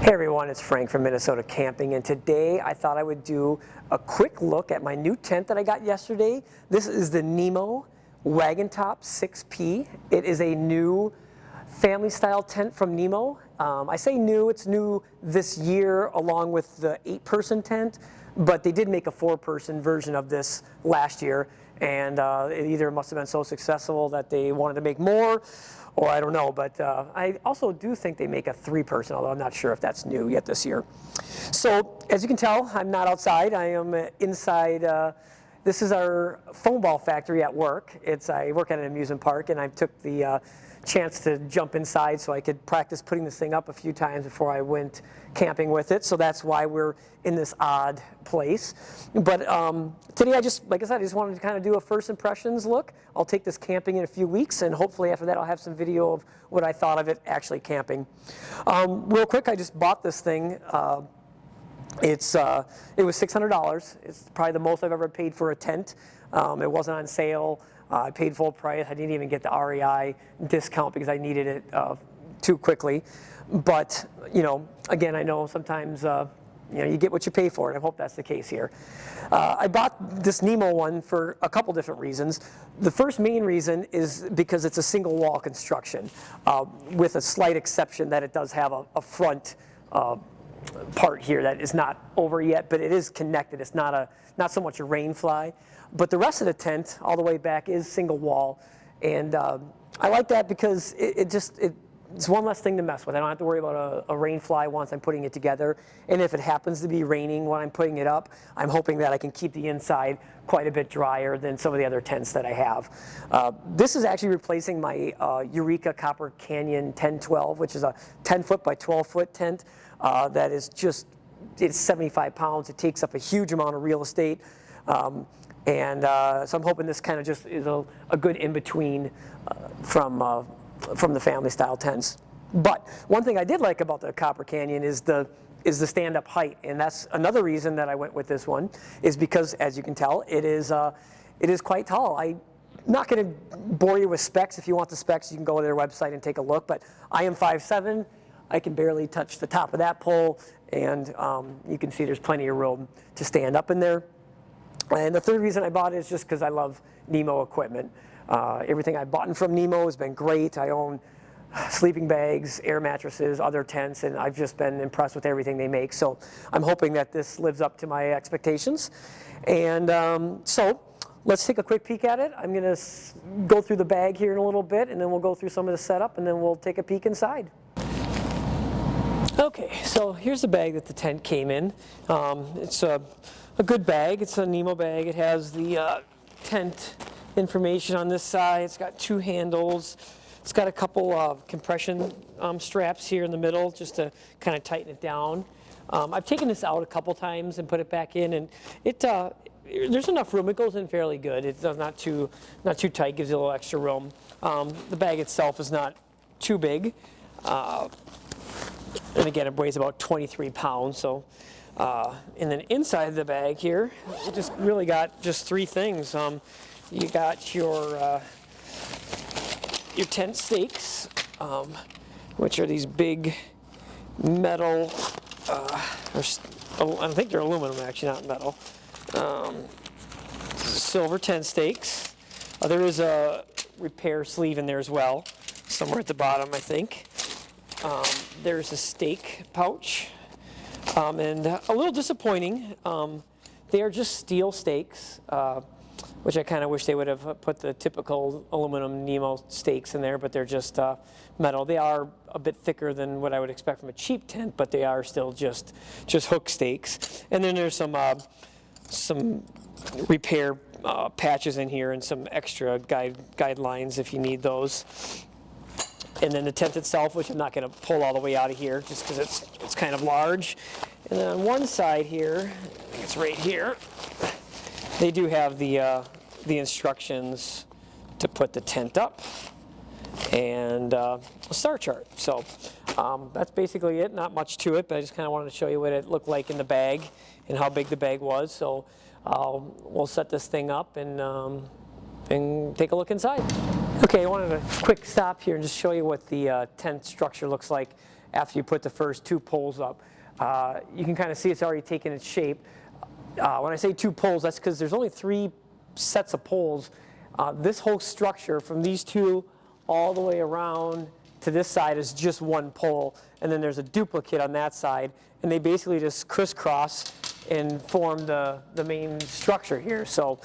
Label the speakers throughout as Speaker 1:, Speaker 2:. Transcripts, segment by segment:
Speaker 1: Hey everyone, it's Frank from Minnesota Camping, and today I thought I would do a quick look at my new tent that I got yesterday. This is the NEMO Wagontop 6P. It is a new family style tent from NEMO. I say new, it's new this year along with the 8-person tent, but they did make a 4-person version of this last year, and it either must have been so successful that they wanted to make more, or I don't know, but I also do think they make a 3-person, although I'm not sure if that's new yet this year. So as you can tell, I'm not outside. I am inside. This is our foam ball factory at work. I work at an amusement park, and I took the chance to jump inside so I could practice putting this thing up a few times before I went camping with it. So that's why we're in this odd place. But today like I said, I just wanted to kind of do a first impressions look. I'll take this camping in a few weeks, and hopefully after that I'll have some video of what I thought of it actually camping. Real quick, I just bought this thing. It was $600. It's probably the most I've ever paid for a tent. It wasn't on sale. I paid full price. I didn't even get the REI discount because I needed it too quickly. But again, I know sometimes you get what you pay for, and I hope that's the case here. I bought this NEMO one for a couple different reasons. The first main reason is because it's a single wall construction, with a slight exception that it does have a front part here that is not over yet, but it is connected. It's not so much a rain fly, but the rest of the tent all the way back is single wall, and I like that because it's one less thing to mess with. I don't have to worry about a rain fly once I'm putting it together, and if it happens to be raining when I'm putting it up, I'm hoping that I can keep the inside quite a bit drier than some of the other tents that I have. This is actually replacing my Eureka Copper Canyon 1012, which is a 10-foot by 12-foot tent that is it's 75 pounds. It takes up a huge amount of real estate. So I'm hoping this kind of just is a good in-between from the family style tents. But one thing I did like about the Copper Canyon is the stand-up height, and that's another reason that I went with this one, is because, as you can tell, it is quite tall. I'm not going to bore you with specs. If you want the specs, you can go to their website and take a look, but I am 5'7". I can barely touch the top of that pole, and you can see there's plenty of room to stand up in there. And the third reason I bought it is just because I love NEMO equipment. Everything I've bought from NEMO has been great. I own sleeping bags, air mattresses, other tents, and I've just been impressed with everything they make. So I'm hoping that this lives up to my expectations. And so let's take a quick peek at it. I'm going to go through the bag here in a little bit, and then we'll go through some of the setup, and then we'll take a peek inside. Okay, so here's the bag that the tent came in. It's a good bag. It's a NEMO bag. It has the tent information on this side. It's got 2 handles. It's got a couple of compression straps here in the middle just to kind of tighten it down. I've taken this out a couple times and put it back in, and there's enough room. It goes in fairly good. It's not too tight. Gives you a little extra room. The bag itself is not too big. And again, it weighs about 23 pounds. So, and then inside the bag here, you just really got just 3 things. You got your tent stakes, which are these big metal. I think they're aluminum, actually, not metal. Silver tent stakes. There is a repair sleeve in there as well, somewhere at the bottom, I think. There's a stake pouch, and a little disappointing. They are just steel stakes, which I kind of wish they would have put the typical aluminum NEMO stakes in there, but they're just metal. They are a bit thicker than what I would expect from a cheap tent, but they are still just hook stakes. And then there's some repair patches in here and some extra guidelines if you need those. And then the tent itself, which I'm not going to pull all the way out of here just because it's kind of large. And then on one side here, I think it's right here, they do have the instructions to put the tent up and a star chart. So that's basically it. Not much to it, but I just kind of wanted to show you what it looked like in the bag and how big the bag was. So we'll set this thing up and take a look inside. Okay, I wanted a quick stop here and just show you what the tent structure looks like after you put the first 2 poles up. You can kind of see it's already taken its shape. When I say 2 poles, that's because there's only 3 sets of poles. This whole structure from these 2 all the way around to this side is just 1 pole, and then there's a duplicate on that side, and they basically just crisscross and form the main structure here. So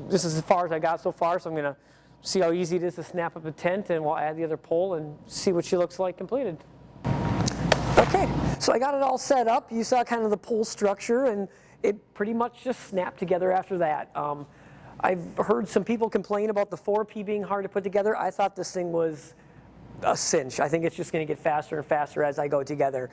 Speaker 1: this is as far as I got so far, so I'm going to see how easy it is to snap up a tent, and we'll add the other pole and see what she looks like completed. Okay, so I got it all set up. You saw kind of the pole structure, and it pretty much just snapped together after that. I've heard some people complain about the 4P being hard to put together. I thought this thing was a cinch. I think it's just going to get faster and faster as I go together.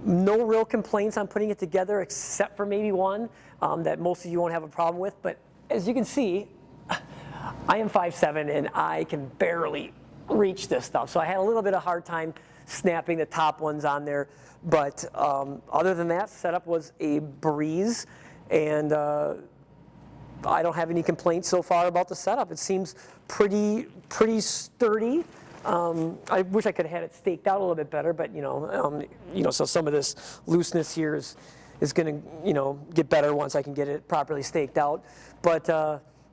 Speaker 1: No real complaints on putting it together, except for maybe one that most of you won't have a problem with. But as you can see, I am 5'7", and I can barely reach this stuff. So I had a little bit of hard time snapping the top ones on there. But other than that, setup was a breeze, and I don't have any complaints so far about the setup. It seems pretty sturdy. I wish I could have had it staked out a little bit better, but so some of this looseness here is going to get better once I can get it properly staked out. But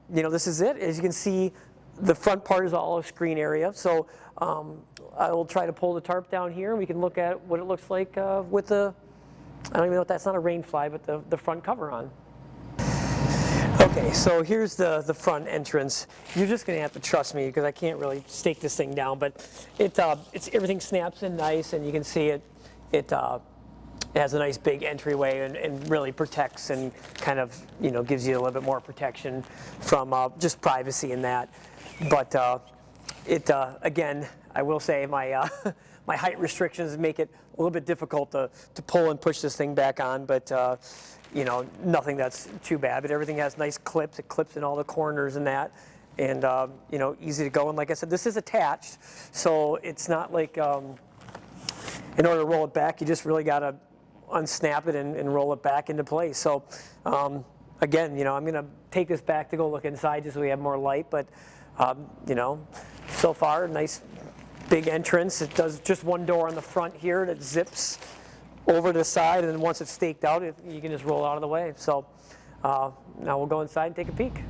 Speaker 1: this is it. As you can see, the front part is all a screen area. So I will try to pull the tarp down here, and we can look at what it looks like with the, I don't even know if that's not a rain fly, but the front cover on. Okay, so here's the front entrance. You're just going to have to trust me because I can't really stake this thing down, but everything snaps in nice, and you can see it has a nice big entryway and really protects and kind of gives you a little bit more protection from just privacy in that. But again, I will say my my height restrictions make it a little bit difficult to pull and push this thing back on, but nothing that's too bad. But everything has nice clips. It clips in all the corners and that, and easy to go. And like I said, this is attached, so it's not like in order to roll it back, you just really got to unsnap it and roll it back into place. So again, I'm going to take this back to go look inside just so we have more light. But so far, nice big entrance. It does just 1 door on the front here that zips over to the side, and then once it's staked out, you can just roll out of the way. So now we'll go inside and take a peek.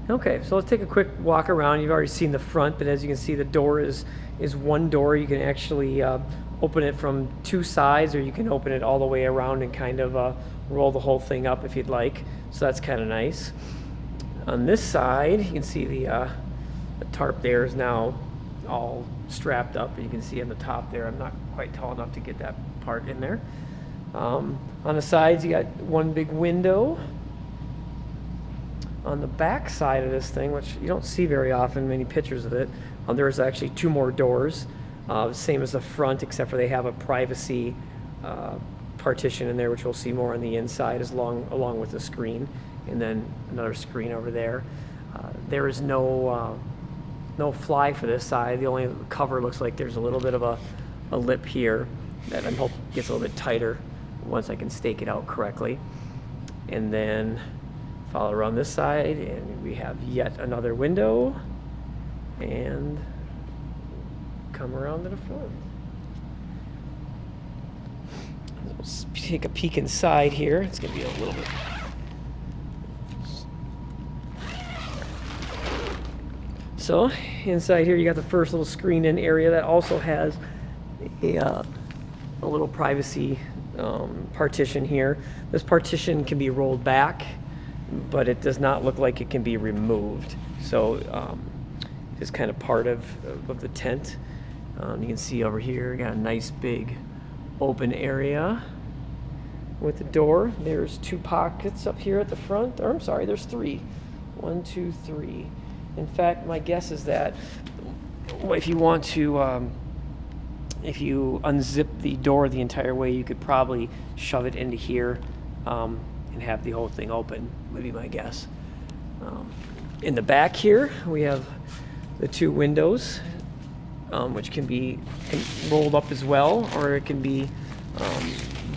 Speaker 1: Okay, so let's take a quick walk around. You've already seen the front, but as you can see, the door is 1 door. You can actually open it from 2 sides, or you can open it all the way around and kind of roll the whole thing up if you'd like. So that's kind of nice. On this side, you can see the tarp there is now all strapped up, and you can see on the top there, I'm not quite tall enough to get that part in there. On the sides, you got 1 big window. On the back side of this thing, which you don't see very often, many pictures of it, there's actually 2 more doors, same as the front, except for they have a privacy partition in there, which we'll see more on the inside along with the screen, and then another screen over there. There is no fly for this side. The only cover looks like there's a little bit of a lip here that I'm hoping gets a little bit tighter once I can stake it out correctly. And then follow around this side, and we have yet another window, and come around to the front. Let's take a peek inside here. It's going to be a little bit. So inside here, you got the first little screen-in area that also has a little privacy partition here. This partition can be rolled back, but it does not look like it can be removed. So it's kind of part of the tent. You can see over here, got a nice big open area with the door. There's 2 pockets up here at the front. Or I'm sorry, there's 3. 1, 2, 3. In fact, my guess is that if you want to, if you unzip the door the entire way, you could probably shove it into here and have the whole thing open, would be my guess. In the back here, we have the 2 windows, which can be rolled up as well, or it can be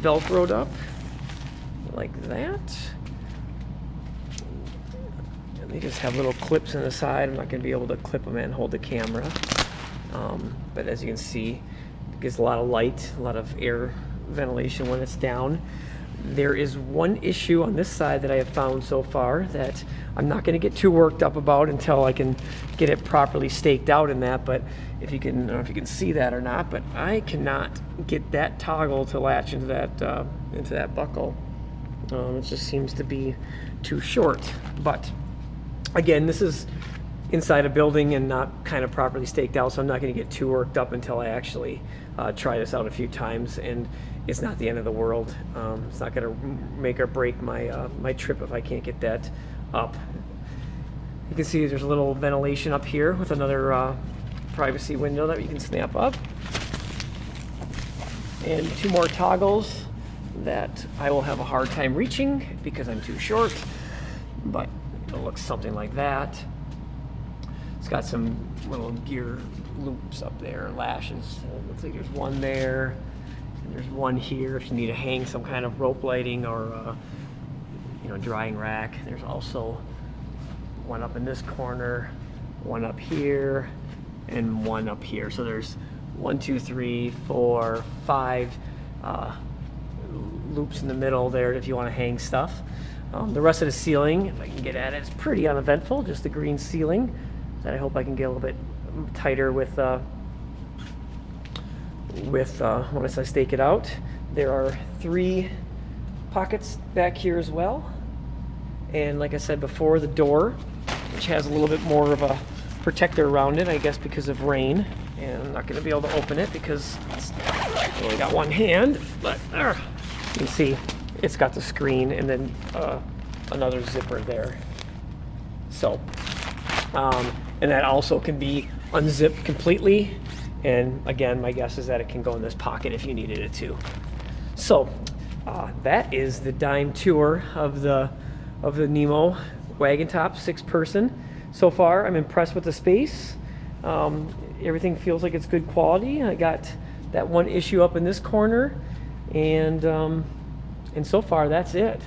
Speaker 1: Velcroed up like that. And they just have little clips on the side. I'm not going to be able to clip them and hold the camera. but as you can see, it gives a lot of light, a lot of air ventilation when it's down. There is one issue on this side that I have found so far that I'm not going to get too worked up about until I can get it properly staked out in that. But if you can, I don't know if you can see that or not, but I cannot get that toggle to latch into that buckle. It just seems to be too short. But again, this is inside a building and not kind of properly staked out, so I'm not going to get too worked up until I actually try this out a few times. And it's not the end of the world. It's not going to make or break my my trip if I can't get that up. You can see there's a little ventilation up here with another privacy window that you can snap up, and two more toggles that I will have a hard time reaching because I'm too short, but it looks something like that. It's got some little gear loops up there, lashes. It looks like there's one there. There's one here if you need to hang some kind of rope lighting or drying rack. There's also one up in this corner, one up here, and one up here. So there's 1, 2, 3, 4, 5 loops in the middle there if you want to hang stuff. The rest of the ceiling, if I can get at it, is pretty uneventful, just the green ceiling that I hope I can get a little bit tighter with once I stake it out. There are 3 pockets back here as well, and like I said before, the door, which has a little bit more of a protector around it, I guess because of rain, and I'm not going to be able to open it because I only got one hand, but you can see it's got the screen and then another zipper there. So and that also can be unzipped completely. And again, my guess is that it can go in this pocket if you needed it to. So that is the dime tour of the NEMO Wagontop 6-person. So far, I'm impressed with the space. Everything feels like it's good quality. I got that one issue up in this corner, and so far that's it.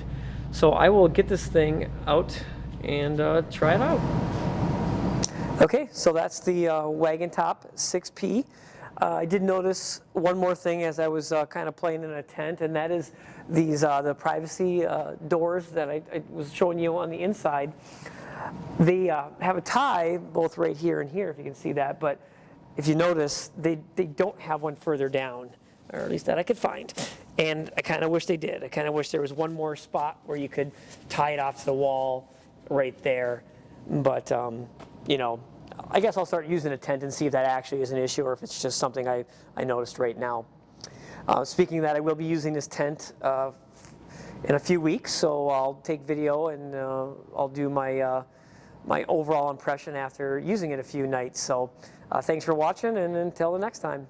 Speaker 1: So I will get this thing out and try it out. Okay, so that's the Wagontop 6P. I did notice one more thing as I was kind of playing in a tent, and that is these the privacy doors that I was showing you on the inside. They have a tie both right here and here, if you can see that, but if you notice, they don't have one further down, or at least that I could find. And I kind of wish they did. I kind of wish there was one more spot where you could tie it off to the wall right there. But, I guess I'll start using a tent and see if that actually is an issue or if it's just something I noticed right now. Speaking of that, I will be using this tent in a few weeks, so I'll take video and I'll do my my overall impression after using it a few nights. So thanks for watching, and until the next time.